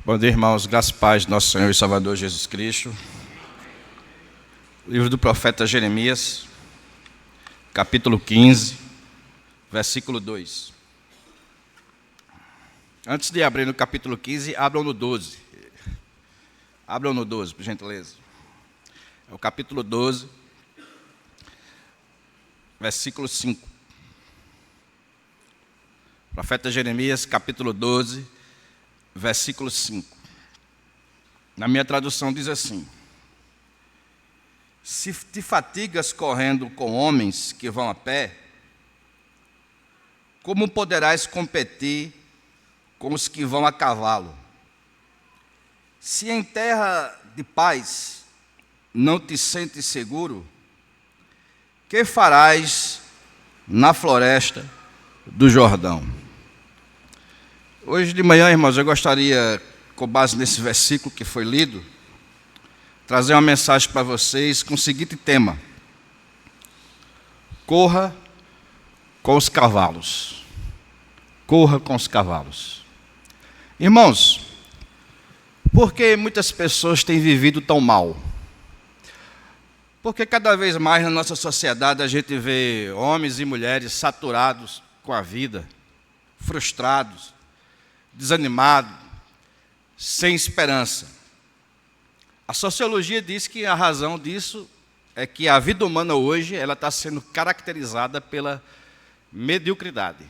Bom dia, irmãos. Graças e paz de nosso Senhor e Salvador Jesus Cristo. Livro do profeta Jeremias, capítulo 15, versículo 2. Antes de abrir no capítulo 15, abram no 12. Abram no 12, por gentileza. É o capítulo 12, versículo 5. Profeta Jeremias, capítulo 12, versículo 5. Na minha tradução diz assim: se te fatigas correndo com homens que vão a pé, como poderás competir com os que vão a cavalo? Se em terra de paz não te sentes seguro, que farás na floresta do Jordão? Hoje de manhã, irmãos, eu gostaria, com base nesse versículo que foi lido, trazer uma mensagem para vocês com o seguinte tema: corra com os cavalos. Corra com os cavalos. Irmãos, por que muitas pessoas têm vivido tão mal? Porque cada vez mais na nossa sociedade a gente vê homens e mulheres saturados com a vida, frustrados, desanimados, sem esperança. A sociologia diz que a razão disso é que a vida humana hoje ela está sendo caracterizada pela mediocridade.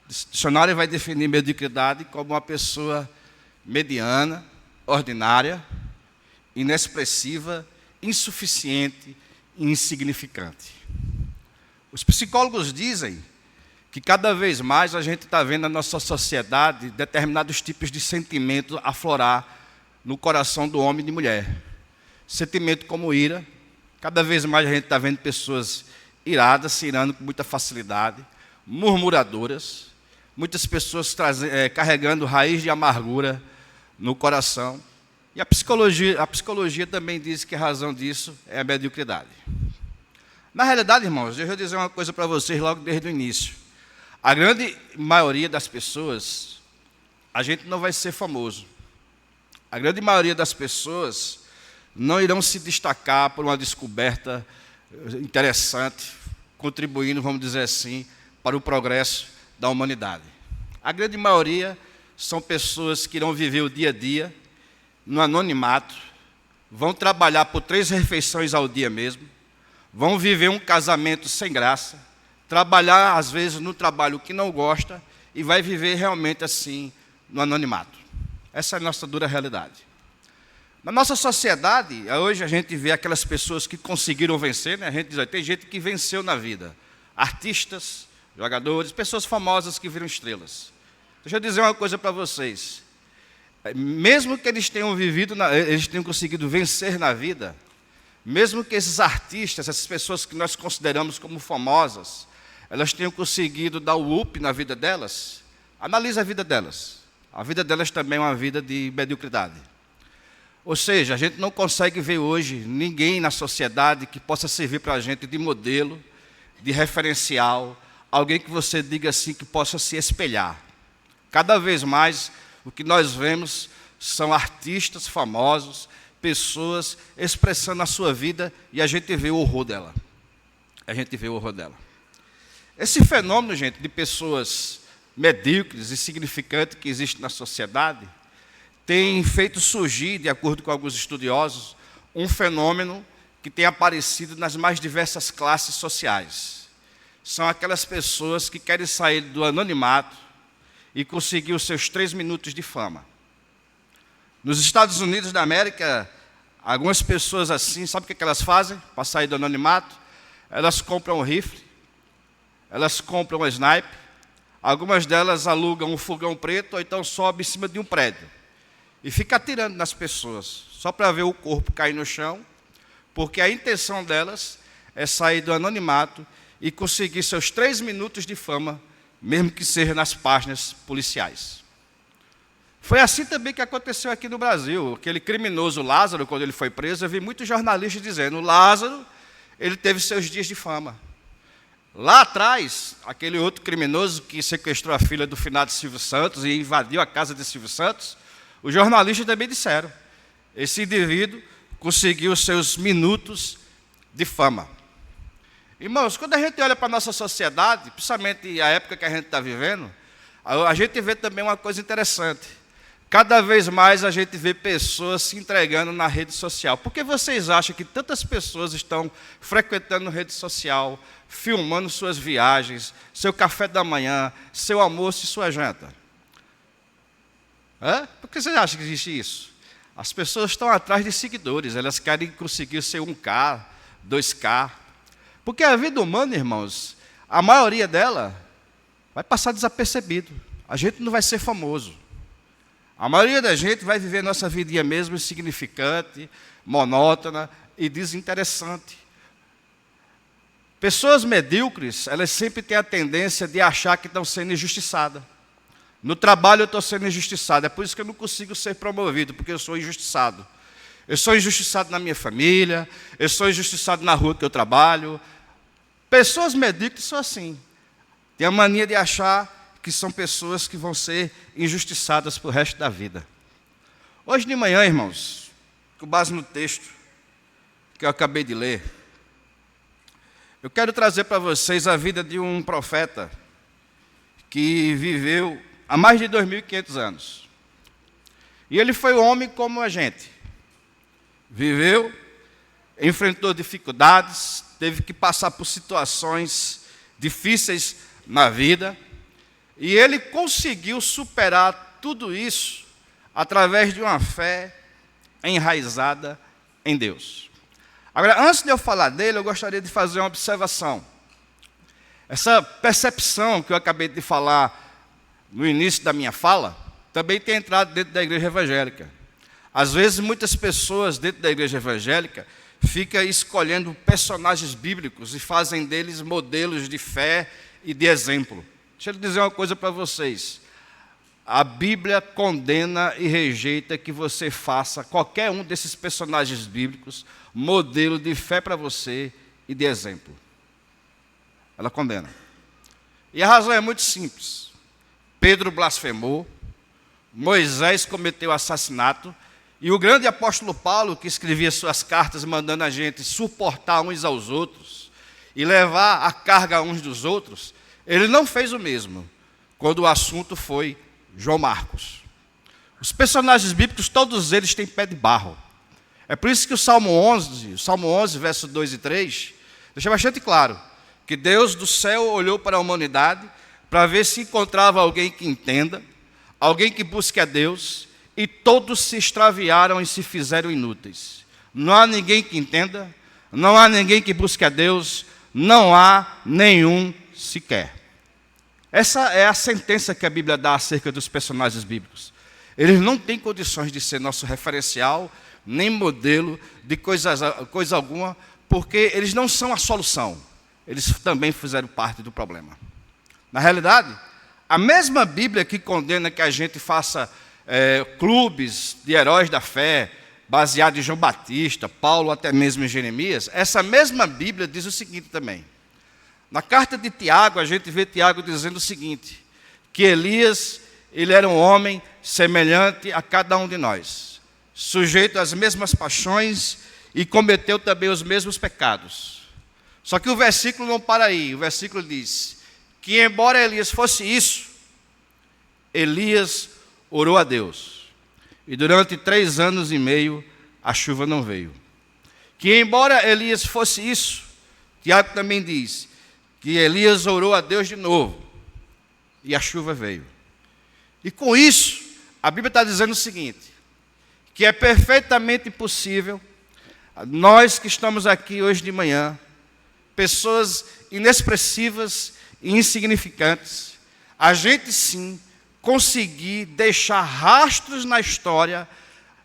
O dicionário vai definir mediocridade como uma pessoa mediana, ordinária, inexpressiva, insuficiente e insignificante. Os psicólogos dizem que cada vez mais a gente está vendo na nossa sociedade determinados tipos de sentimentos aflorar no coração do homem e de mulher. Sentimento como ira. Cada vez mais a gente está vendo pessoas iradas, se irando com muita facilidade, murmuradoras, muitas pessoas carregando raiz de amargura no coração. E a psicologia também diz que a razão disso é a mediocridade. Na realidade, irmãos, deixa eu dizer uma coisa para vocês logo desde o início. A grande maioria das pessoas, a gente não vai ser famoso. A grande maioria das pessoas não irão se destacar por uma descoberta interessante, contribuindo, vamos dizer assim, para o progresso da humanidade. A grande maioria são pessoas que irão viver o dia a dia no anonimato, vão trabalhar por 3 refeições ao dia mesmo, vão viver um casamento sem graça, trabalhar, às vezes, no trabalho que não gosta e vai viver realmente assim, no anonimato. Essa é a nossa dura realidade. Na nossa sociedade, hoje a gente vê aquelas pessoas que conseguiram vencer, né? A gente diz, tem gente que venceu na vida. Artistas, jogadores, pessoas famosas que viram estrelas. Deixa eu dizer uma coisa para vocês. Mesmo que eles tenham eles tenham conseguido vencer na vida, mesmo que esses artistas, essas pessoas que nós consideramos como famosas, elas tenham conseguido dar o up na vida delas, analisa a vida delas. A vida delas também é uma vida de mediocridade. Ou seja, a gente não consegue ver hoje ninguém na sociedade que possa servir para a gente de modelo, de referencial, alguém que você diga assim que possa se espelhar. Cada vez mais o que nós vemos são artistas famosos, pessoas expressando a sua vida e a gente vê o horror dela. A gente vê o horror dela. Esse fenômeno, gente, de pessoas medíocres e insignificantes que existe na sociedade, tem feito surgir, de acordo com alguns estudiosos, um fenômeno que tem aparecido nas mais diversas classes sociais. São aquelas pessoas que querem sair do anonimato e conseguir os seus 3 minutos de fama. Nos Estados Unidos da América, algumas pessoas assim, sabe o que elas fazem para sair do anonimato? Elas compram um rifle, elas compram um sniper, algumas delas alugam um fogão preto ou então sobem em cima de um prédio e fica atirando nas pessoas, só para ver o corpo cair no chão, porque a intenção delas é sair do anonimato e conseguir seus 3 minutos de fama, mesmo que seja nas páginas policiais. Foi assim também que aconteceu aqui no Brasil. Aquele criminoso Lázaro, quando ele foi preso, eu vi muitos jornalistas dizendo: Lázaro, ele teve seus dias de fama. Lá atrás, aquele outro criminoso que sequestrou a filha do finado Silvio Santos e invadiu a casa de Silvio Santos, Os jornalistas também disseram. Esse indivíduo conseguiu seus minutos de fama. Irmãos, quando a gente olha para a nossa sociedade, principalmente a época que a gente está vivendo, a gente vê também uma coisa interessante. Cada vez mais a gente vê pessoas se entregando na rede social. Por que vocês acham que tantas pessoas estão frequentando rede social, filmando suas viagens, seu café da manhã, seu almoço e sua janta? Por que vocês acham que existe isso? As pessoas estão atrás de seguidores, elas querem conseguir ser 1K, 2K. Porque a vida humana, irmãos, a maioria dela vai passar desapercebido. A gente não vai ser famoso. A maioria da gente vai viver nossa vidinha mesmo insignificante, monótona e desinteressante. Pessoas medíocres, elas sempre têm a tendência de achar que estão sendo injustiçadas. No trabalho eu estou sendo injustiçado, é por isso que eu não consigo ser promovido, porque eu sou injustiçado. Eu sou injustiçado na minha família, eu sou injustiçado na rua que eu trabalho. Pessoas medíocres são assim. Tem a mania de achar que são pessoas que vão ser injustiçadas para o resto da vida. Hoje de manhã, irmãos, com base no texto que eu acabei de ler, eu quero trazer para vocês a vida de um profeta que viveu há mais de 2.500 anos. E ele foi um homem como a gente. Viveu, enfrentou dificuldades, teve que passar por situações difíceis na vida, e ele conseguiu superar tudo isso através de uma fé enraizada em Deus. Agora, antes de eu falar dele, eu gostaria de fazer uma observação. Essa percepção que eu acabei de falar no início da minha fala, também tem entrado dentro da igreja evangélica. Às vezes, muitas pessoas dentro da igreja evangélica ficam escolhendo personagens bíblicos e fazem deles modelos de fé e de exemplo. Deixa eu dizer uma coisa para vocês. A Bíblia condena e rejeita que você faça qualquer um desses personagens bíblicos modelo de fé para você e de exemplo. Ela condena. E a razão é muito simples. Pedro blasfemou, Moisés cometeu assassinato, e o grande apóstolo Paulo, que escrevia suas cartas mandando a gente suportar uns aos outros e levar a carga uns dos outros, ele não fez o mesmo quando o assunto foi João Marcos. Os personagens bíblicos, todos eles têm pé de barro. É por isso que o Salmo 11, verso 2 e 3, deixa bastante claro que Deus do céu olhou para a humanidade para ver se encontrava alguém que entenda, alguém que busque a Deus, e todos se extraviaram e se fizeram inúteis. Não há ninguém que entenda, não há ninguém que busque a Deus, não há nenhum sequer. Essa é a sentença que a Bíblia dá acerca dos personagens bíblicos. Eles não têm condições de ser nosso referencial, nem modelo de coisa alguma, porque eles não são a solução. Eles também fizeram parte do problema. Na realidade, a mesma Bíblia que condena que a gente faça clubes de heróis da fé, baseado em João Batista, Paulo, até mesmo em Jeremias, essa mesma Bíblia diz o seguinte também. Na carta de Tiago, a gente vê Tiago dizendo o seguinte, que Elias, ele era um homem semelhante a cada um de nós, sujeito às mesmas paixões e cometeu também os mesmos pecados. Só que o versículo não para aí, o versículo diz que embora Elias fosse isso, Elias orou a Deus, e durante 3 anos e meio a chuva não veio. Que embora Elias fosse isso, Tiago também diz que Elias orou a Deus de novo, e a chuva veio. E com isso, a Bíblia está dizendo o seguinte, que é perfeitamente possível, nós que estamos aqui hoje de manhã, pessoas inexpressivas e insignificantes, a gente sim conseguir deixar rastros na história,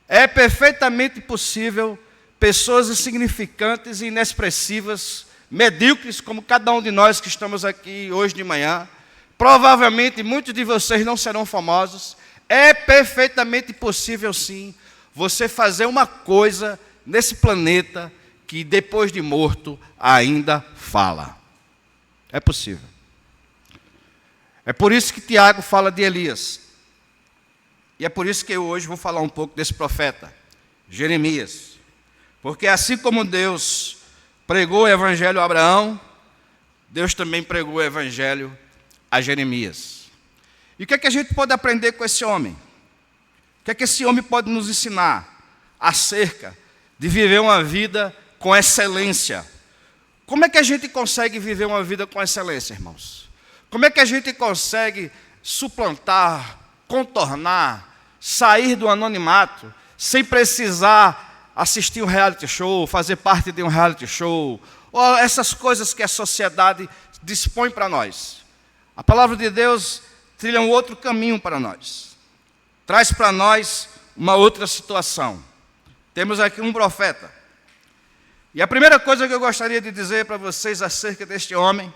é perfeitamente possível pessoas insignificantes e inexpressivas, medíocres, como cada um de nós que estamos aqui hoje de manhã, provavelmente muitos de vocês não serão famosos, é perfeitamente possível sim, você fazer uma coisa nesse planeta que depois de morto ainda fala. É possível. É por isso que Tiago fala de Elias. E é por isso que eu hoje vou falar um pouco desse profeta, Jeremias. Porque assim como Deus pregou o evangelho a Abraão, Deus também pregou o evangelho a Jeremias. E o que é que a gente pode aprender com esse homem? O que é que esse homem pode nos ensinar acerca de viver uma vida com excelência? Como é que a gente consegue viver uma vida com excelência, irmãos? Como é que a gente consegue suplantar, contornar, sair do anonimato, sem precisar assistir um reality show, fazer parte de um reality show, ou essas coisas que a sociedade dispõe para nós? A palavra de Deus trilha um outro caminho para nós. Traz para nós uma outra situação. Temos aqui um profeta. E a primeira coisa que eu gostaria de dizer para vocês acerca deste homem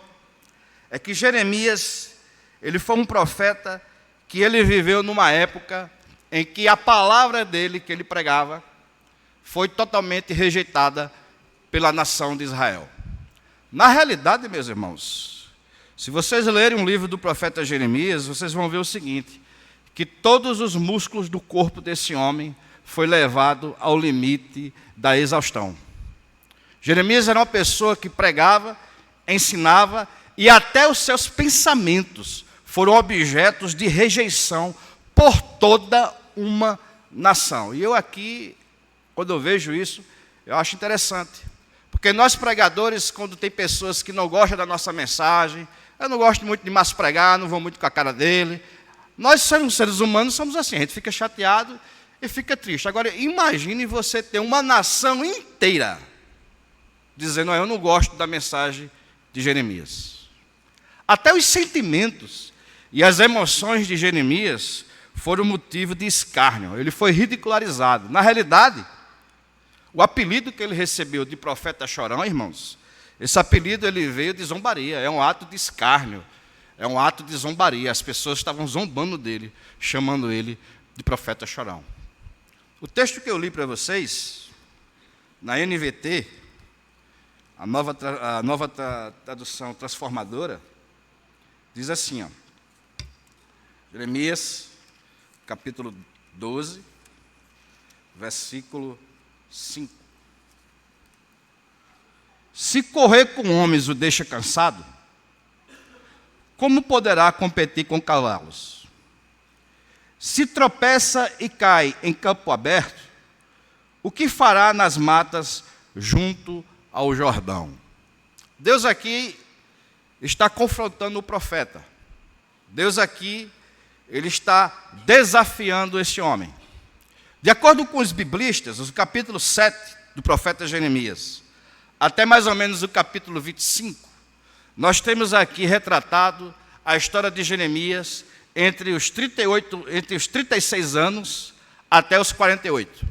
é que Jeremias, ele foi um profeta que ele viveu numa época em que a palavra dele, que ele pregava, foi totalmente rejeitada pela nação de Israel. Na realidade, meus irmãos, se vocês lerem um livro do profeta Jeremias, vocês vão ver o seguinte, que todos os músculos do corpo desse homem foi levado ao limite da exaustão. Jeremias era uma pessoa que pregava, ensinava, e até os seus pensamentos foram objetos de rejeição por toda uma nação. E eu aqui, quando eu vejo isso, eu acho interessante. Porque nós pregadores, quando tem pessoas que não gostam da nossa mensagem, eu não gosto muito de mais pregar, não vou muito com a cara dele. Nós somos seres humanos, somos assim, a gente fica chateado e fica triste. Agora, imagine você ter uma nação inteira dizendo, eu não gosto da mensagem de Jeremias. Até os sentimentos e as emoções de Jeremias foram motivo de escárnio. Ele foi ridicularizado. Na realidade, o apelido que ele recebeu de profeta chorão, irmãos, esse apelido ele veio de zombaria, é um ato de escárnio, é um ato de zombaria. As pessoas estavam zombando dele, chamando ele de profeta chorão. O texto que eu li para vocês, na NVT, a nova tradução transformadora, diz assim, Jeremias, capítulo 12, versículo 5. Se correr com homens o deixa cansado, como poderá competir com cavalos? Se tropeça e cai em campo aberto, o que fará nas matas junto ao Jordão? Deus aqui está confrontando o profeta. Deus aqui, ele está desafiando esse homem. De acordo com os biblistas, o capítulo 7 do profeta Jeremias, até mais ou menos o capítulo 25, nós temos aqui retratado a história de Jeremias entre os 36 anos até os 48.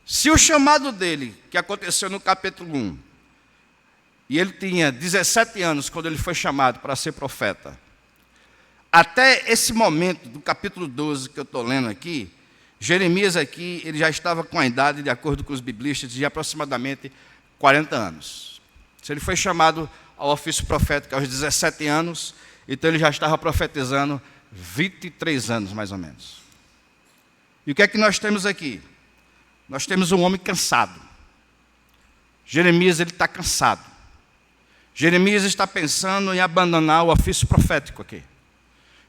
Se o chamado dele, que aconteceu no capítulo 1, e ele tinha 17 anos quando ele foi chamado para ser profeta, até esse momento do capítulo 12 que eu estou lendo aqui, Jeremias aqui, ele já estava com a idade, de acordo com os biblistas, de aproximadamente 40 anos. Se ele foi chamado ao ofício profético aos 17 anos, então ele já estava profetizando 23 anos, mais ou menos. E o que é que nós temos aqui? Nós temos um homem cansado. Jeremias, ele está cansado. Jeremias está pensando em abandonar o ofício profético aqui.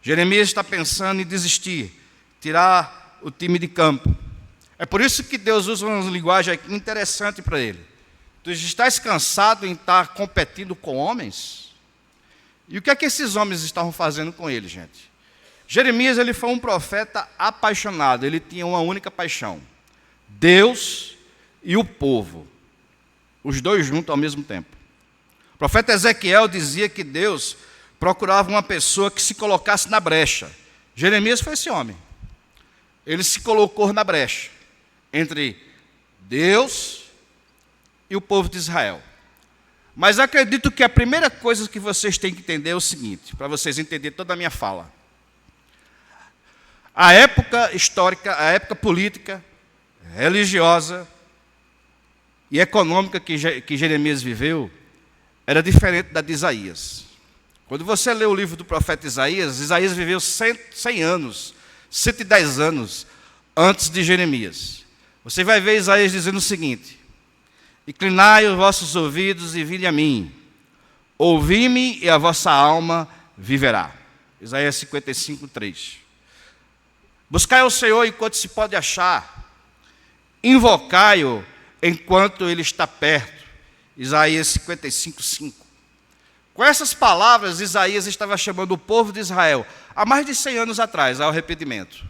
Jeremias está pensando em desistir, tirar o time de campo. É por isso que Deus usa uma linguagem aqui interessante para ele. Tu estás cansado em estar competindo com homens? E o que é que esses homens estavam fazendo com ele, gente? Jeremias, ele foi um profeta apaixonado, ele tinha uma única paixão: Deus e o povo, os dois juntos ao mesmo tempo. O profeta Ezequiel dizia que Deus procurava uma pessoa que se colocasse na brecha. Jeremias foi esse homem. Ele se colocou na brecha entre Deus e o povo de Israel. Mas acredito que a primeira coisa que vocês têm que entender é o seguinte, para vocês entenderem toda a minha fala. A época histórica, a época política, religiosa e econômica que Jeremias viveu era diferente da de Isaías. Quando você lê o livro do profeta Isaías, Isaías viveu 100 anos 110 anos antes de Jeremias. Você vai ver Isaías dizendo o seguinte: inclinai os vossos ouvidos e vinde a mim. Ouvi-me e a vossa alma viverá. Isaías 55, 3. Buscai ao Senhor enquanto se pode achar. Invocai-o enquanto ele está perto. Isaías 55, 5. Com essas palavras, Isaías estava chamando o povo de Israel, há mais de 100 anos atrás, ao arrependimento.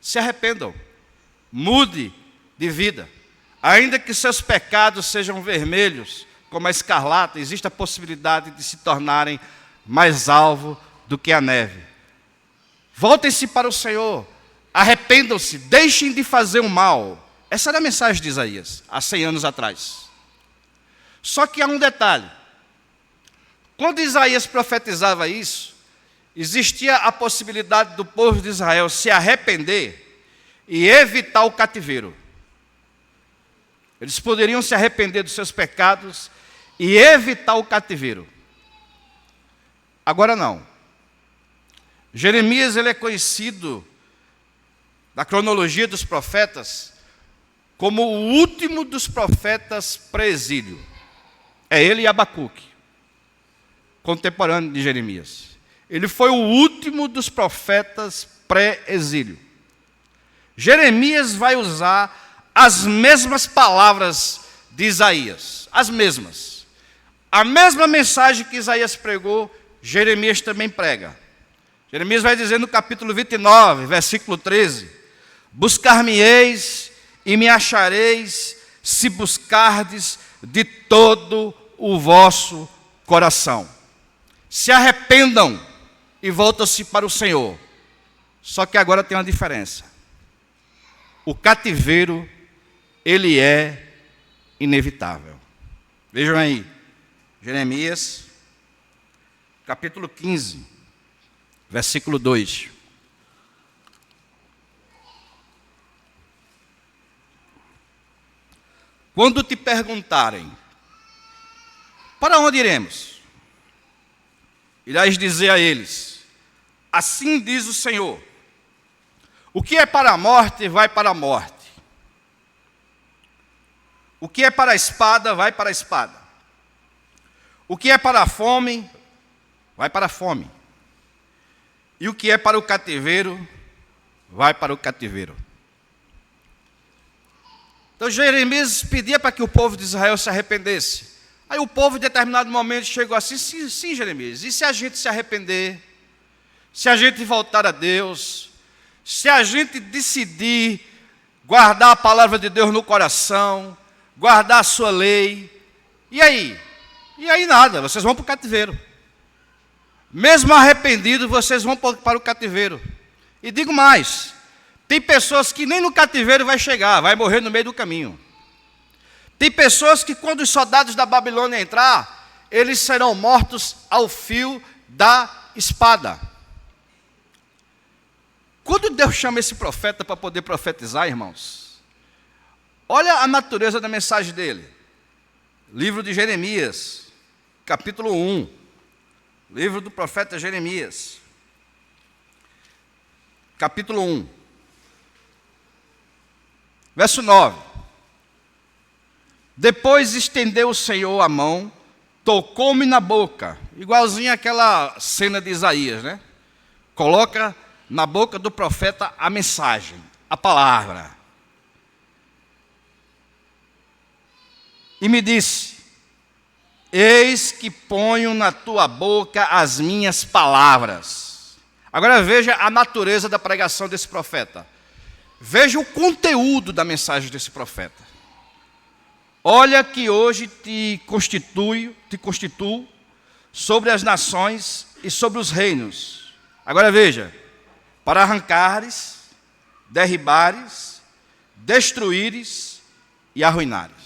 Se arrependam, mude de vida. Ainda que seus pecados sejam vermelhos, como a escarlata, existe a possibilidade de se tornarem mais alvo do que a neve. Voltem-se para o Senhor, arrependam-se, deixem de fazer o mal. Essa era a mensagem de Isaías, há 100 anos atrás. Só que há um detalhe. Quando Isaías profetizava isso, existia a possibilidade do povo de Israel se arrepender e evitar o cativeiro. Eles poderiam se arrepender dos seus pecados e evitar o cativeiro. Agora não. Jeremias ele é conhecido, na cronologia dos profetas, como o último dos profetas pré-exílio. É ele e Abacuque, contemporâneo de Jeremias. Ele foi o último dos profetas pré-exílio. Jeremias vai usar as mesmas palavras de Isaías, as mesmas. A mesma mensagem que Isaías pregou, Jeremias também prega. Jeremias vai dizer no capítulo 29, versículo 13: buscar-me-eis e me achareis, se buscardes de todo o vosso coração. Se arrependam e voltam-se para o Senhor. Só que agora tem uma diferença. O cativeiro, ele é inevitável. Vejam aí, Jeremias, capítulo 15, versículo 2. Quando te perguntarem, para onde iremos? Irás dizer a eles, assim diz o Senhor, o que é para a morte, vai para a morte. O que é para a espada, vai para a espada. O que é para a fome, vai para a fome. E o que é para o cativeiro, vai para o cativeiro. Então Jeremias pedia para que o povo de Israel se arrependesse. Aí o povo, em determinado momento, chegou assim: sim, Jeremias, e se a gente se arrepender? Se a gente voltar a Deus? Se a gente decidir guardar a palavra de Deus no coração, guardar a sua lei, e aí? E aí nada, vocês vão para o cativeiro. Mesmo arrependidos, vocês vão para o cativeiro. E digo mais, tem pessoas que nem no cativeiro vai chegar, vai morrer no meio do caminho. Tem pessoas que quando os soldados da Babilônia entrar, eles serão mortos ao fio da espada. Quando Deus chama esse profeta para poder profetizar, irmãos, olha a natureza da mensagem dele. Livro de Jeremias, capítulo 1. Livro do profeta Jeremias, capítulo 1, verso 9. Depois estendeu o Senhor a mão, tocou-me na boca, igualzinho àquela cena de Isaías, né? Coloca na boca do profeta a mensagem, a palavra. E me disse: eis que ponho na tua boca as minhas palavras. Agora veja a natureza da pregação desse profeta. Veja o conteúdo da mensagem desse profeta. Olha que hoje te constituo sobre as nações e sobre os reinos. Agora veja, para arrancares, derribares, destruíres e arruinares.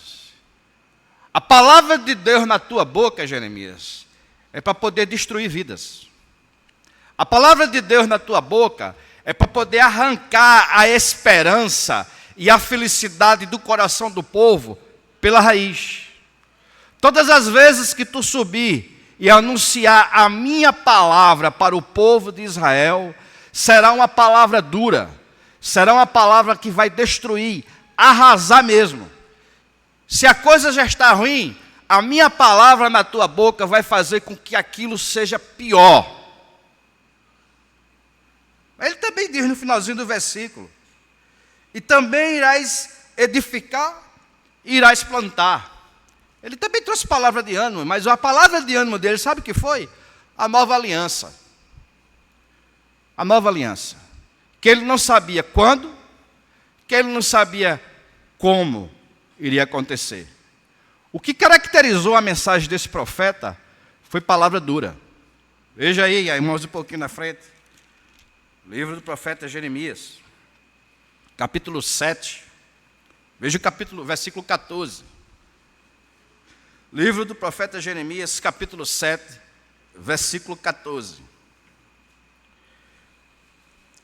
A palavra de Deus na tua boca, Jeremias, é para poder destruir vidas. A palavra de Deus na tua boca é para poder arrancar a esperança e a felicidade do coração do povo pela raiz. Todas as vezes que tu subir e anunciar a minha palavra para o povo de Israel, será uma palavra dura, será uma palavra que vai destruir, arrasar mesmo. Se a coisa já está ruim, a minha palavra na tua boca vai fazer com que aquilo seja pior. Ele também diz no finalzinho do versículo: e também irás edificar, irás plantar. Ele também trouxe palavra de ânimo, mas a palavra de ânimo dele, sabe o que foi? A nova aliança. A nova aliança. Que ele não sabia quando, que ele não sabia como iria acontecer. O que caracterizou a mensagem desse profeta foi palavra dura. Veja aí, irmãos, um pouquinho na frente. Livro do profeta Jeremias, capítulo 7. Veja o versículo 14. Livro do profeta Jeremias, capítulo 7, versículo 14.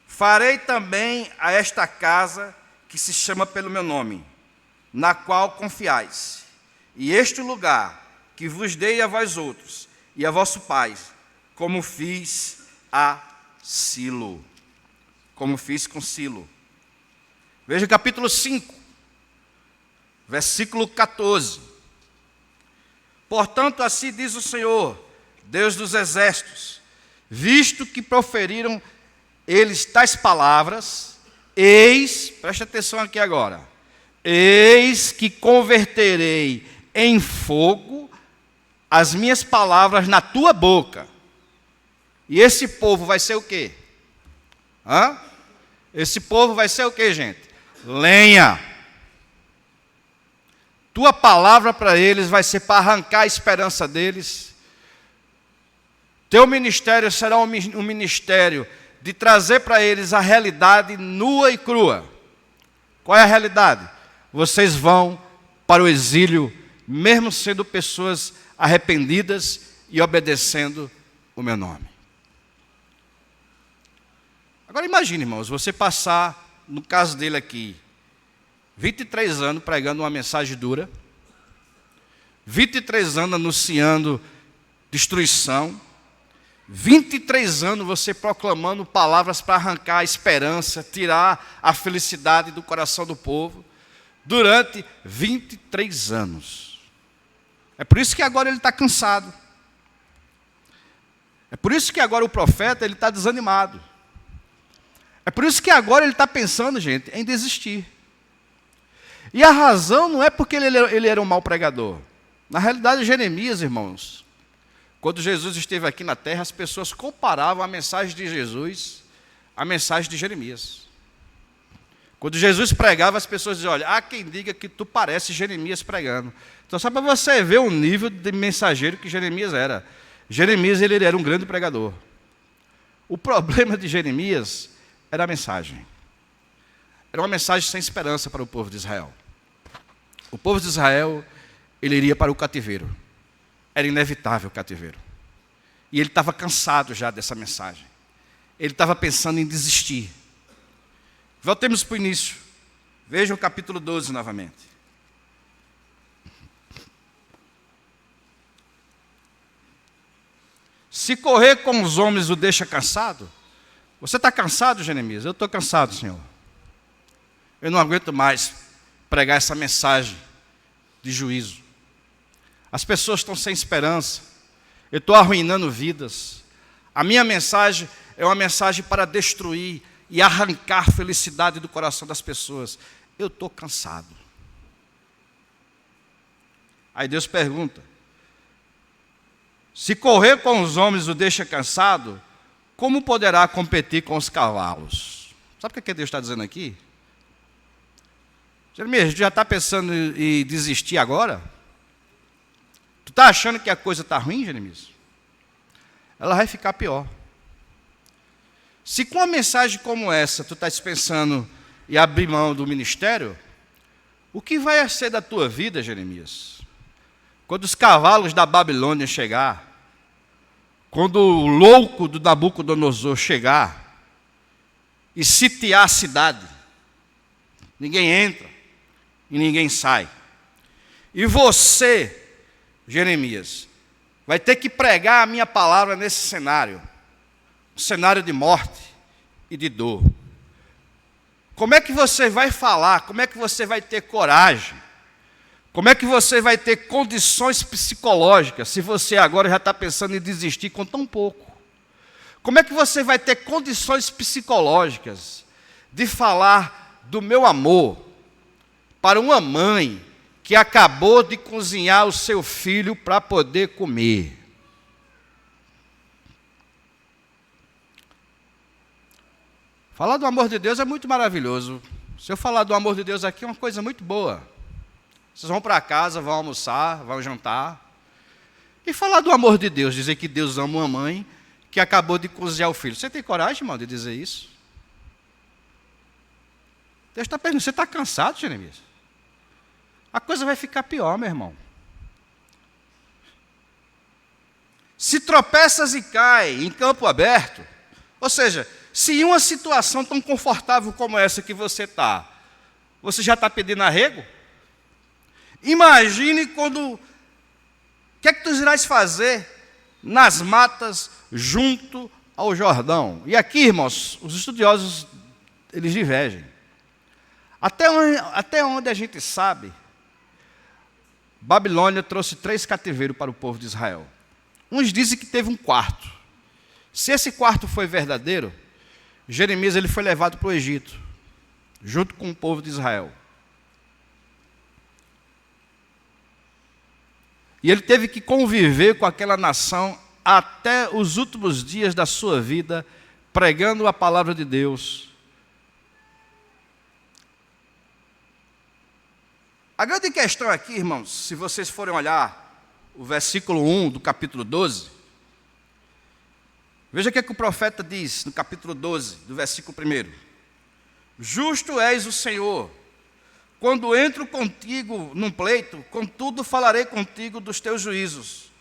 Farei também a esta casa que se chama pelo meu nome, na qual confiais, e este lugar que vos dei a vós outros e a vosso pai, como fiz a Silo, como fiz com Silo. Veja o capítulo 5, versículo 14. Portanto, assim diz o Senhor, Deus dos exércitos, visto que proferiram eles tais palavras, eis, preste atenção aqui agora, eis que converterei em fogo as minhas palavras na tua boca. E esse povo vai ser o quê? Esse povo vai ser o quê, gente? Lenha. Tua palavra para eles vai ser para arrancar a esperança deles. Teu ministério será um ministério de trazer para eles a realidade nua e crua. Qual é a realidade? Vocês vão para o exílio, mesmo sendo pessoas arrependidas e obedecendo o meu nome. Agora imagine, irmãos, você passar, no caso dele aqui, 23 anos pregando uma mensagem dura, 23 anos anunciando destruição, 23 anos você proclamando palavras para arrancar a esperança, tirar a felicidade do coração do povo, durante 23 anos. É por isso que agora ele está cansado. É por isso que agora o profeta ele está desanimado. É por isso que agora ele está pensando, gente, em desistir. E a razão não é porque ele era um mau pregador. Na realidade, Jeremias, irmãos, quando Jesus esteve aqui na terra, as pessoas comparavam a mensagem de Jesus à mensagem de Jeremias. Quando Jesus pregava, as pessoas diziam: olha, há quem diga que tu pareces Jeremias pregando. Então, só para você ver o nível de mensageiro que Jeremias era. Jeremias ele era um grande pregador. O problema de Jeremias era a mensagem. Era uma mensagem sem esperança para o povo de Israel. O povo de Israel, ele iria para o cativeiro. Era inevitável o cativeiro. E ele estava cansado já dessa mensagem. Ele estava pensando em desistir. Voltemos para o início. Vejam o capítulo 12 novamente. Se correr com os homens o deixa cansado. Você está cansado, Jeremias? Eu estou cansado, Senhor. Eu não aguento mais pregar essa mensagem de juízo. As pessoas estão sem esperança. Eu estou arruinando vidas. A minha mensagem é uma mensagem para destruir e arrancar a felicidade do coração das pessoas. Eu estou cansado. Aí Deus pergunta: se correr com os homens o deixa cansado, como poderá competir com os cavalos? Sabe o que Deus está dizendo aqui? Jeremias, já está pensando em desistir agora? Tu está achando que a coisa está ruim, Jeremias? Ela vai ficar pior. Se com uma mensagem como essa tu estás pensando em abrir mão do ministério, o que vai ser da tua vida, Jeremias? Quando os cavalos da Babilônia chegar, quando o louco do Nabucodonosor chegar e sitiar a cidade, ninguém entra e ninguém sai. E você, Jeremias, vai ter que pregar a minha palavra nesse cenário, um cenário de morte, e de dor. Como é que você vai falar? Como é que você vai ter coragem? Como é que você vai ter condições psicológicas se você agora já está pensando em desistir com tão pouco? Como é que você vai ter condições psicológicas de falar do meu amor para uma mãe que acabou de cozinhar o seu filho para poder comer? Falar do amor de Deus é muito maravilhoso. Se eu falar do amor de Deus aqui, é uma coisa muito boa. Vocês vão para casa, vão almoçar, vão jantar. E falar do amor de Deus, dizer que Deus ama uma mãe que acabou de cozinhar o filho. Você tem coragem, irmão, de dizer isso? Deus está perguntando, você está cansado, Jeremias? A coisa vai ficar pior, meu irmão. Se tropeças e cai em campo aberto, ou seja, se em uma situação tão confortável como essa que você está, você já está pedindo arrego? Imagine quando... O que é que tu irás fazer nas matas junto ao Jordão? E aqui, irmãos, os estudiosos, eles divergem. Até onde a gente sabe, Babilônia trouxe 3 cativeiros para o povo de Israel. Uns dizem que teve um quarto. Se esse quarto foi verdadeiro, Jeremias ele foi levado para o Egito, junto com o povo de Israel. E ele teve que conviver com aquela nação até os últimos dias da sua vida, pregando a palavra de Deus. A grande questão aqui, irmãos, se vocês forem olhar o versículo 1 do capítulo 12, veja o que o profeta diz no capítulo 12, do versículo 1. Justo és o Senhor, quando entro contigo num pleito, contudo falarei contigo dos teus juízos,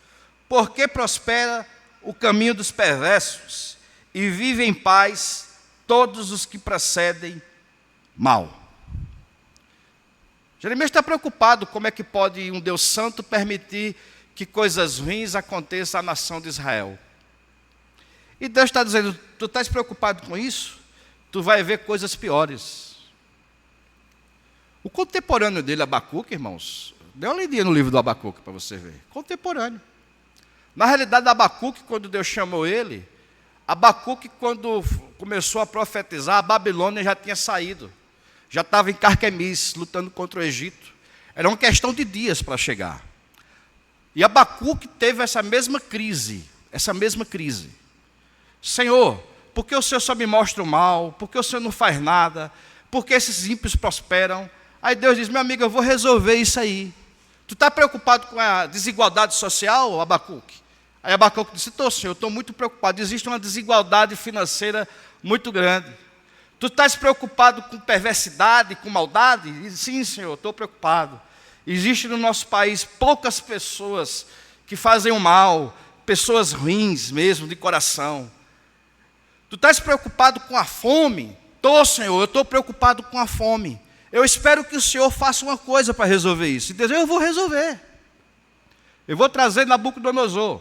porque prospera o caminho dos perversos, e vive em paz todos os que procedem mal. Jeremias está preocupado como é que pode um Deus santo permitir que coisas ruins aconteçam à nação de Israel. E Deus está dizendo, tu estás preocupado com isso? Tu vai ver coisas piores. O contemporâneo dele, Abacuque, irmãos, dê uma lidinha no livro do Abacuque para você ver. Contemporâneo. Na realidade, Abacuque, quando Deus chamou ele, Abacuque, quando começou a profetizar, a Babilônia já tinha saído. Já estava em Carquemis, lutando contra o Egito. Era uma questão de dias para chegar. E Abacuque teve essa mesma crise. Senhor, por que o Senhor só me mostra o mal? Por que o Senhor não faz nada? Por que esses ímpios prosperam? Aí Deus diz, meu amigo, eu vou resolver isso aí. Tu está preocupado com a desigualdade social, Abacuque? Aí Abacuque disse, Senhor, eu estou muito preocupado. Existe uma desigualdade financeira muito grande. Tu estás preocupado com perversidade, com maldade? E, sim, Senhor, estou preocupado. Existe no nosso país poucas pessoas que fazem o mal, pessoas ruins mesmo, de coração. Tu estás preocupado com a fome? Estou, Senhor, eu estou preocupado com a fome. Eu espero que o Senhor faça uma coisa para resolver isso. E Deus, eu vou resolver. Eu vou trazer Nabucodonosor.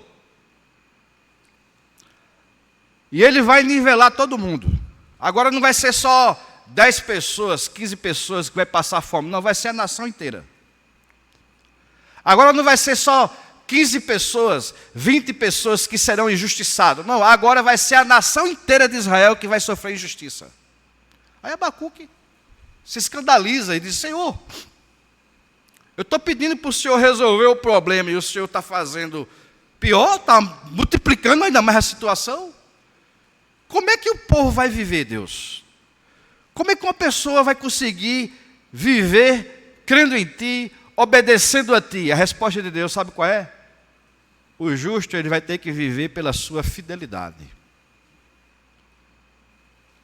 E ele vai nivelar todo mundo. Agora não vai ser só 10 pessoas, 15 pessoas que vai passar fome. Não, vai ser a nação inteira. Agora não vai ser só 15 pessoas, 20 pessoas que serão injustiçadas. Não, agora vai ser a nação inteira de Israel que vai sofrer injustiça. Aí Abacuque se escandaliza e diz, Senhor, eu estou pedindo para o Senhor resolver o problema e o Senhor está fazendo pior, está multiplicando ainda mais a situação. Como é que o povo vai viver, Deus? Como é que uma pessoa vai conseguir viver crendo em Ti, obedecendo a Ti? A resposta de Deus, sabe qual é? O justo, ele vai ter que viver pela sua fidelidade.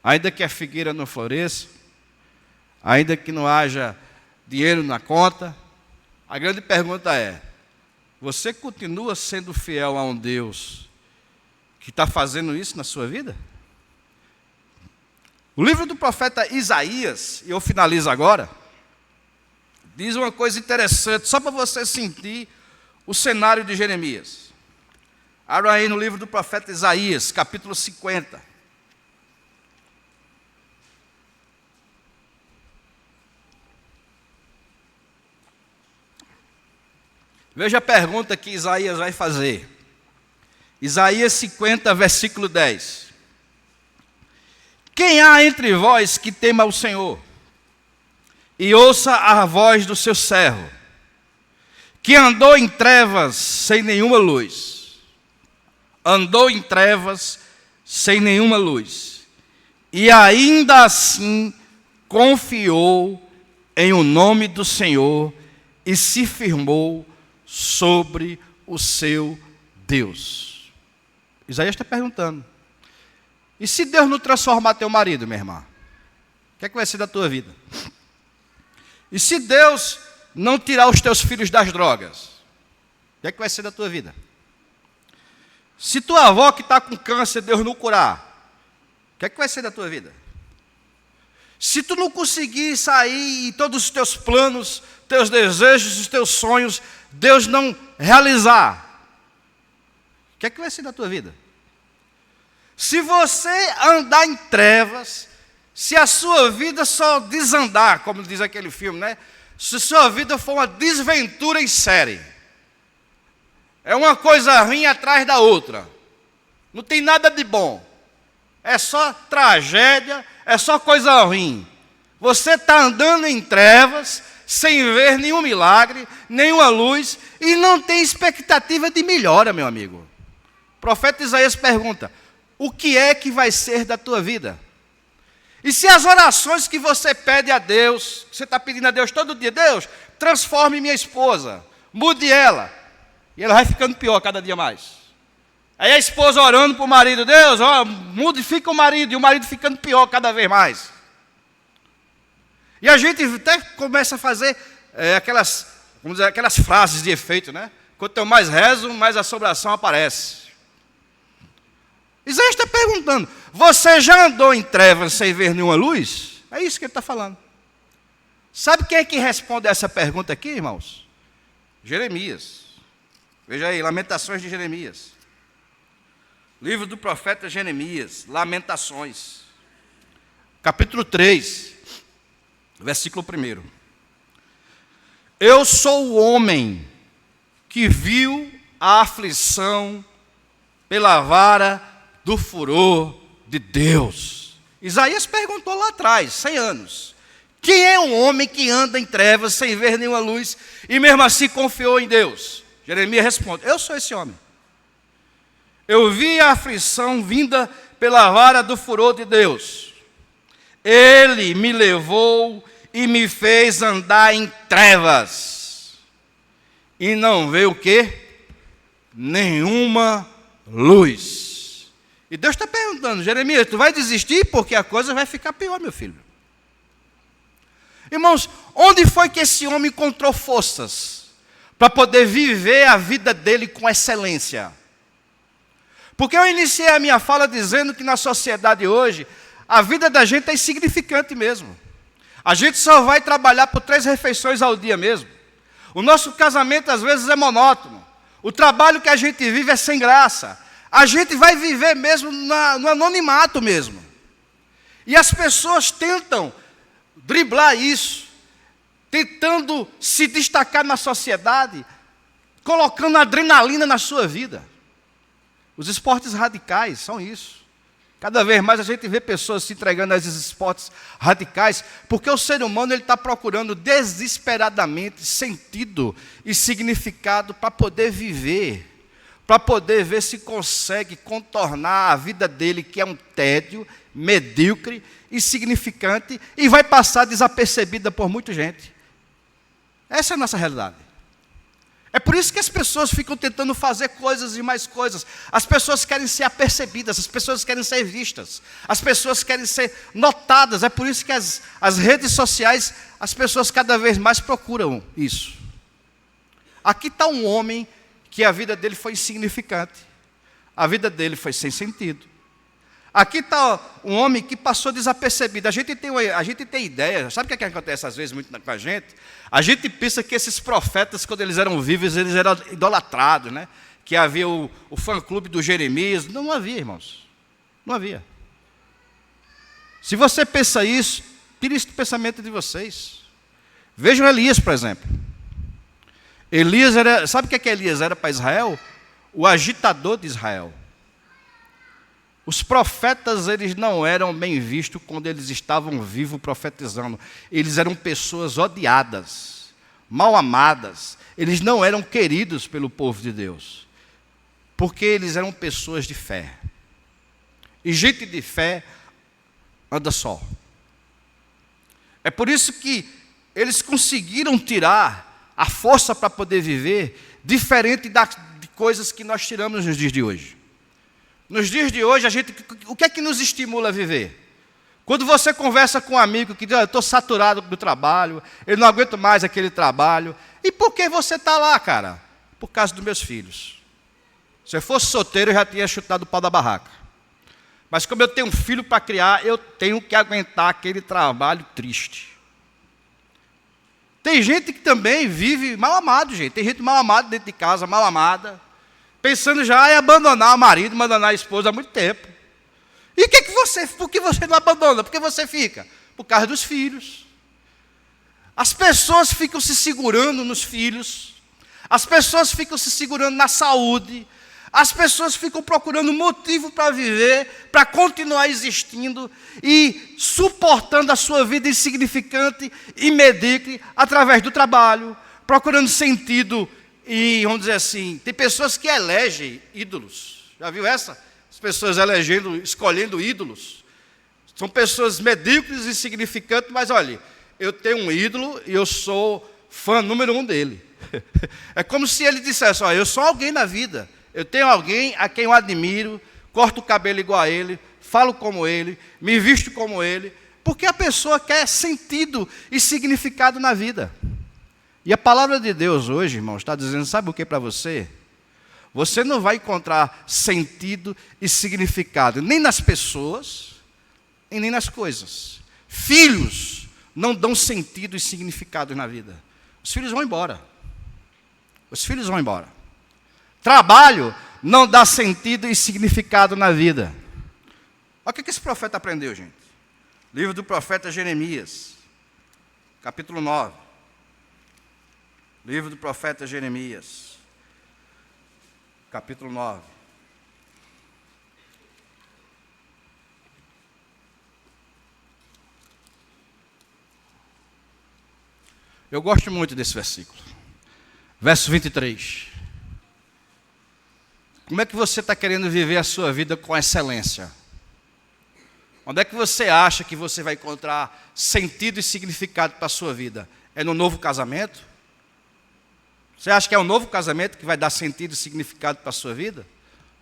Ainda que a figueira não floresça, ainda que não haja dinheiro na conta, a grande pergunta é, você continua sendo fiel a um Deus que está fazendo isso na sua vida? O livro do profeta Isaías, e eu finalizo agora, diz uma coisa interessante, só para você sentir o cenário de Jeremias. Abra aí no livro do profeta Isaías, capítulo 50. Veja a pergunta que Isaías vai fazer. Isaías 50, versículo 10. Quem há entre vós que tema o Senhor, e ouça a voz do seu servo, que andou em trevas sem nenhuma luz, andou em trevas sem nenhuma luz, e ainda assim confiou em o nome do Senhor e se firmou sobre o seu Deus. Isaías está perguntando: e se Deus não transformar teu marido, minha irmã? O que é que vai ser da tua vida? E se Deus não tirar os teus filhos das drogas? O que é que vai ser da tua vida? Se tua avó que está com câncer, Deus não curar, o que é que vai ser da tua vida? Se tu não conseguir sair e todos os teus planos, teus desejos, os teus sonhos, Deus não realizar, o que é que vai ser da tua vida? Se você andar em trevas, se a sua vida só desandar, como diz aquele filme, né? Se a sua vida for uma desventura em série, é uma coisa ruim atrás da outra, não tem nada de bom, é só tragédia, é só coisa ruim. Você está andando em trevas, sem ver nenhum milagre, nenhuma luz, e não tem expectativa de melhora, meu amigo. O profeta Isaías pergunta: o que é que vai ser da tua vida? E se as orações que você pede a Deus, que você está pedindo a Deus todo dia, Deus, transforme minha esposa, mude ela, e ela vai ficando pior cada dia mais. Aí a esposa orando para o marido: Deus, modifica o marido, e o marido ficando pior cada vez mais. E a gente até começa a fazer aquelas frases de efeito, né? Quanto eu mais rezo, mais assombração aparece. Isaías está perguntando: você já andou em trevas sem ver nenhuma luz? É isso que ele está falando. Sabe quem é que responde a essa pergunta aqui, irmãos? Jeremias. Veja aí, Lamentações de Jeremias. Livro do profeta Jeremias, Lamentações. Capítulo 3, versículo 1. Eu sou o homem que viu a aflição pela vara do furor de Deus. Isaías perguntou lá atrás, 100 anos: quem é um homem que anda em trevas sem ver nenhuma luz e mesmo assim confiou em Deus? Jeremias responde: eu sou esse homem. Eu vi a aflição vinda pela vara do furor de Deus. Ele me levou e me fez andar em trevas e não vê o quê? Nenhuma luz. E Deus está perguntando: Jeremias, tu vai desistir porque a coisa vai ficar pior, meu filho. Irmãos, onde foi que esse homem encontrou forças para poder viver a vida dele com excelência? Porque eu iniciei a minha fala dizendo que na sociedade hoje, a vida da gente é insignificante mesmo. A gente só vai trabalhar por 3 refeições ao dia mesmo. O nosso casamento às vezes é monótono. O trabalho que a gente vive é sem graça. A gente vai viver mesmo no anonimato mesmo. E as pessoas tentam driblar isso, tentando se destacar na sociedade, colocando adrenalina na sua vida. Os esportes radicais são isso. Cada vez mais a gente vê pessoas se entregando a esses esportes radicais, porque o ser humano está procurando desesperadamente sentido e significado para poder viver, para poder ver se consegue contornar a vida dele, que é um tédio, medíocre, insignificante, e vai passar desapercebida por muita gente. Essa é a nossa realidade. É por isso que as pessoas ficam tentando fazer coisas e mais coisas. As pessoas querem ser apercebidas, as pessoas querem ser vistas, as pessoas querem ser notadas. É por isso que as redes sociais, as pessoas cada vez mais procuram isso. Aqui está um homem que a vida dele foi insignificante, a vida dele foi sem sentido. Aqui está um homem que passou desapercebido. A gente tem ideia, sabe o que acontece às vezes muito com a gente? A gente pensa que esses profetas, quando eles eram vivos, eles eram idolatrados, né? Que havia o fã-clube do Jeremias. Não havia, irmãos. Não havia. Se você pensa isso, tire isso do pensamento de vocês. Vejam Elias, por exemplo. Elias era, sabe o que Elias era para Israel? O agitador de Israel. Os profetas, eles não eram bem vistos quando eles estavam vivos profetizando. Eles eram pessoas odiadas, mal amadas. Eles não eram queridos pelo povo de Deus, porque eles eram pessoas de fé. E gente de fé anda só. É por isso que eles conseguiram tirar a força para poder viver, diferente de coisas que nós tiramos nos dias de hoje. Nos dias de hoje, o que é que nos estimula a viver? Quando você conversa com um amigo que diz, eu estou saturado do trabalho, eu não aguento mais aquele trabalho. E por que você está lá, cara? Por causa dos meus filhos. Se eu fosse solteiro, eu já tinha chutado o pau da barraca. Mas como eu tenho um filho para criar, eu tenho que aguentar aquele trabalho triste. Tem gente que também vive mal amado, gente. Tem gente mal amada dentro de casa, mal amada, pensando já em abandonar o marido, abandonar a esposa há muito tempo. E por que você não abandona? Por que você fica? Por causa dos filhos. As pessoas ficam se segurando nos filhos. As pessoas ficam se segurando na saúde. As pessoas ficam procurando motivo para viver, para continuar existindo e suportando a sua vida insignificante e medíocre através do trabalho, procurando sentido e, vamos dizer assim, tem pessoas que elegem ídolos. Já viu essa? As pessoas escolhendo ídolos. São pessoas medíocres e insignificantes, mas olha, eu tenho um ídolo e eu sou fã número 1 dele. É como se ele dissesse, olha, eu sou alguém na vida. Eu tenho alguém a quem eu admiro, corto o cabelo igual a ele, falo como ele, me visto como ele, porque a pessoa quer sentido e significado na vida. E a palavra de Deus hoje, irmãos, está dizendo, sabe o que para você? Você não vai encontrar sentido e significado nem nas pessoas e nem nas coisas. Filhos não dão sentido e significado na vida. Os filhos vão embora. Os filhos vão embora. Trabalho não dá sentido e significado na vida. Olha o que esse profeta aprendeu, gente. Livro do profeta Jeremias, capítulo 9. Livro do profeta Jeremias, capítulo 9. Eu gosto muito desse versículo. Verso 23. Como é que você está querendo viver a sua vida com excelência? Onde é que você acha que você vai encontrar sentido e significado para a sua vida? É no novo casamento? Você acha que é o novo casamento que vai dar sentido e significado para a sua vida?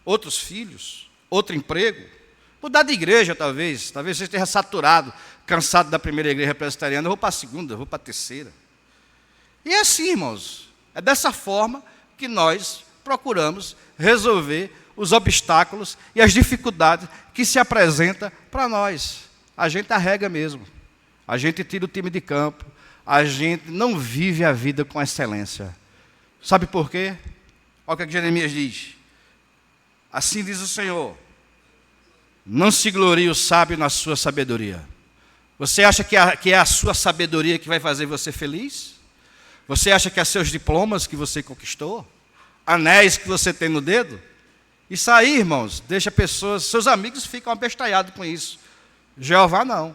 Outros filhos? Outro emprego? Mudar de igreja, talvez. Talvez você esteja saturado, cansado da primeira igreja presbiteriana. Eu vou para a segunda, eu vou para a terceira. E é assim, irmãos. É dessa forma que nós procuramos resolver os obstáculos e as dificuldades que se apresentam para nós. A gente arrega mesmo. A gente tira o time de campo. A gente não vive a vida com excelência. Sabe por quê? Olha o que Jeremias diz. Assim diz o Senhor: não se glorie o sábio na sua sabedoria. Você acha que é a sua sabedoria que vai fazer você feliz? Você acha que é seus diplomas que você conquistou? Anéis que você tem no dedo? Isso aí, irmãos, deixa pessoas, seus amigos ficam abestalhados com isso. Jeová não.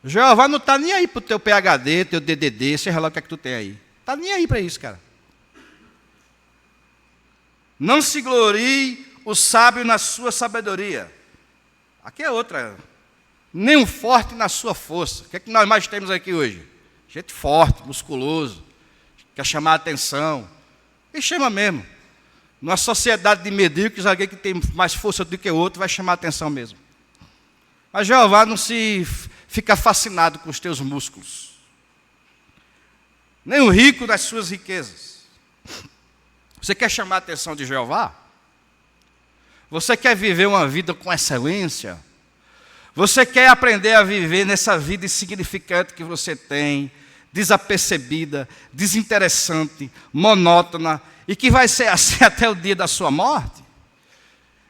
Jeová não está nem aí para o teu PhD, teu DDD, seja lá o que é que tu tem aí. Está nem aí para isso, cara. Não se glorie o sábio na sua sabedoria. Aqui é outra. Nem o forte na sua força. O que é que nós mais temos aqui hoje? Gente forte, musculoso, quer chamar a atenção. E chama mesmo. Numa sociedade de medíocres, alguém que tem mais força do que o outro vai chamar a atenção mesmo. Mas Jeová não se fica fascinado com os teus músculos. Nem o rico das suas riquezas. Você quer chamar a atenção de Jeová? Você quer viver uma vida com excelência? Você quer aprender a viver nessa vida insignificante que você tem, desapercebida, desinteressante, monótona, e que vai ser assim até o dia da sua morte?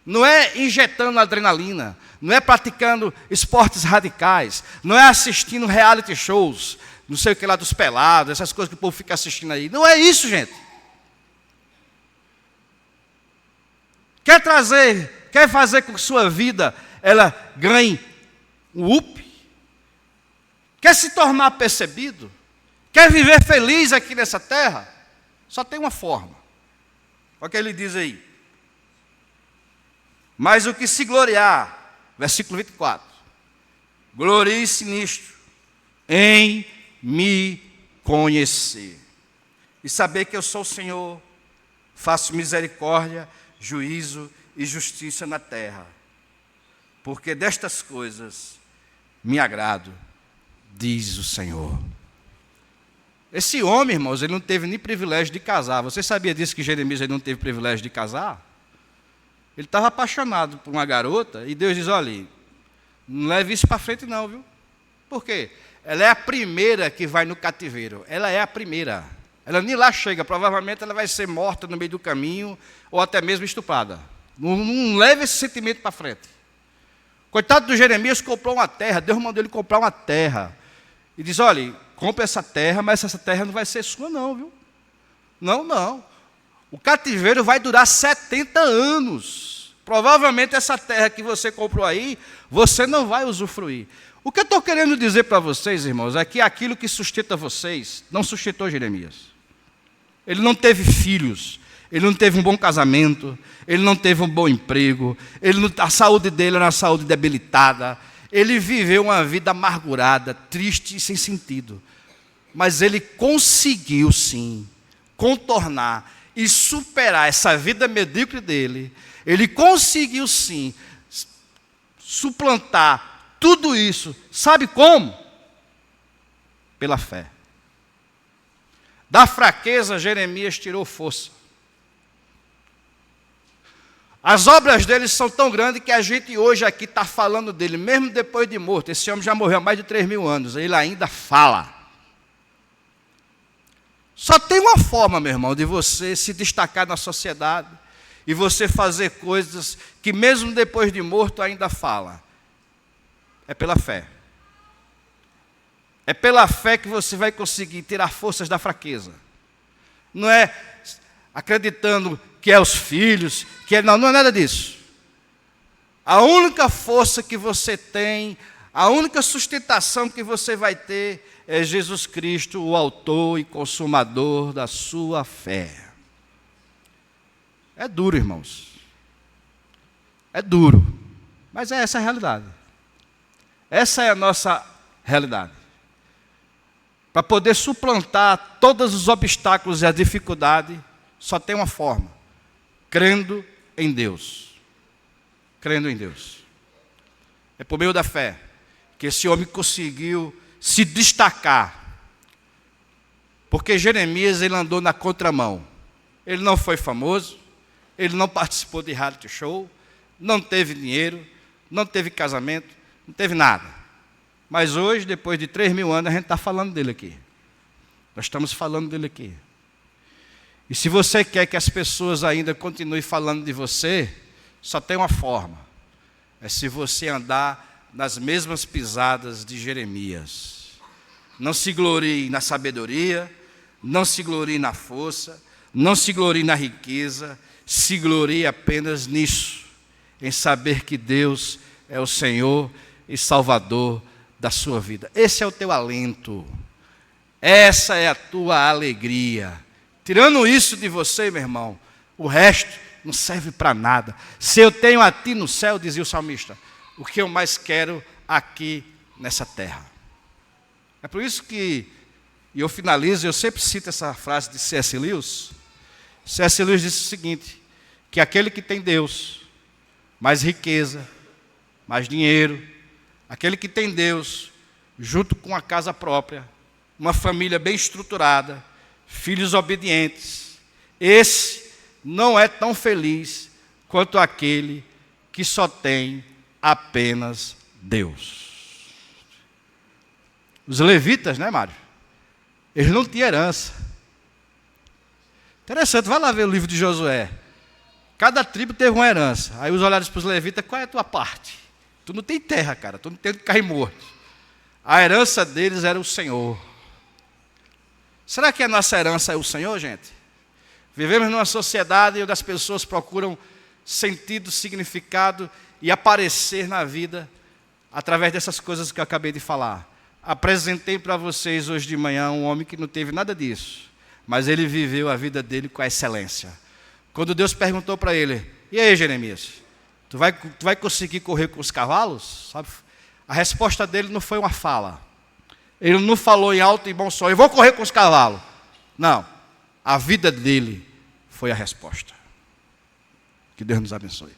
Não é injetando adrenalina, não é praticando esportes radicais, não é assistindo reality shows, não sei o que lá dos pelados, essas coisas que o povo fica assistindo aí. Não é isso, gente. Quer fazer com que sua vida ela ganhe um up? Quer se tornar percebido? Quer viver feliz aqui nessa terra? Só tem uma forma. Olha o que ele diz aí. Mas o que se gloriar, versículo 24, glorie-se nisto, em me conhecer, e saber que eu sou o Senhor, faço misericórdia, juízo e justiça na terra, porque destas coisas me agrado, diz o Senhor. Esse homem, irmãos, ele não teve nem privilégio de casar. Você sabia disso, que Jeremias ele não teve privilégio de casar? Ele estava apaixonado por uma garota, e Deus diz, olha, não leve isso para frente não, viu? Por quê? Ela é a primeira que vai no cativeiro. Ela é a primeira. Ela nem lá chega, provavelmente ela vai ser morta no meio do caminho, ou até mesmo estuprada. Não leve esse sentimento para frente. Coitado do Jeremias, comprou uma terra, Deus mandou ele comprar uma terra. E diz, olha, compra essa terra, mas essa terra não vai ser sua não, viu? Não. O cativeiro vai durar 70 anos. Provavelmente essa terra que você comprou aí, você não vai usufruir. O que eu estou querendo dizer para vocês, irmãos, é que aquilo que sustenta vocês, não sustentou Jeremias. Ele não teve filhos, ele não teve um bom casamento, ele não teve um bom emprego, a saúde dele era uma saúde debilitada, ele viveu uma vida amargurada, triste e sem sentido. Mas ele conseguiu, sim, contornar e superar essa vida medíocre dele. Ele conseguiu, sim, suplantar tudo isso. Sabe como? Pela fé. Da fraqueza, Jeremias tirou força. As obras dele são tão grandes que a gente hoje aqui está falando dele, mesmo depois de morto. Esse homem já morreu há mais de 3.000 anos, ele ainda fala. Só tem uma forma, meu irmão, de você se destacar na sociedade e você fazer coisas que mesmo depois de morto ainda fala. É pela fé. É pela fé que você vai conseguir tirar forças da fraqueza. Não é acreditando que é os filhos, que é... Não é nada disso. A única força que você tem, a única sustentação que você vai ter é Jesus Cristo, o autor e consumador da sua fé. É duro, irmãos. É duro. Mas é essa a realidade. Essa é a nossa realidade. Para poder suplantar todos os obstáculos e a dificuldade, só tem uma forma: crendo em Deus. Crendo em Deus. É por meio da fé que esse homem conseguiu se destacar. Porque Jeremias, ele andou na contramão. Ele não foi famoso, ele não participou de reality show, não teve dinheiro, não teve casamento, não teve nada. Mas hoje, depois de 3.000 anos, a gente está falando dele aqui. Nós estamos falando dele aqui. E se você quer que as pessoas ainda continuem falando de você, só tem uma forma. É se você andar nas mesmas pisadas de Jeremias. Não se glorie na sabedoria, não se glorie na força, não se glorie na riqueza, se glorie apenas nisso, em saber que Deus é o Senhor e Salvador da sua vida. Esse é o teu alento, essa é a tua alegria. Tirando isso de você, meu irmão, o resto não serve para nada. Se eu tenho a ti no céu, dizia o salmista, o que eu mais quero aqui nessa terra. É por isso que, e eu finalizo, eu sempre cito essa frase de C.S. Lewis. C.S. Lewis disse o seguinte, que aquele que tem Deus, mais riqueza, mais dinheiro, aquele que tem Deus, junto com a casa própria, uma família bem estruturada, filhos obedientes, esse não é tão feliz quanto aquele que só tem apenas Deus. Os levitas, né, Mário? Eles não tinham herança. Interessante, vai lá ver o livro de Josué. Cada tribo teve uma herança. Aí os olharam para os levitas, qual é a tua parte? Tu não tem terra, cara, tu não tem onde cair morto. A herança deles era o Senhor. Será que a nossa herança é o Senhor, gente? Vivemos numa sociedade onde as pessoas procuram sentido, significado e aparecer na vida através dessas coisas que eu acabei de falar. Apresentei para vocês hoje de manhã um homem que não teve nada disso, mas ele viveu a vida dele com a excelência. Quando Deus perguntou para ele: e aí, Jeremias, tu vai conseguir correr com os cavalos? Sabe? A resposta dele não foi uma fala. Ele não falou em alto e bom som: eu vou correr com os cavalos. Não, a vida dele foi a resposta. Que Deus nos abençoe.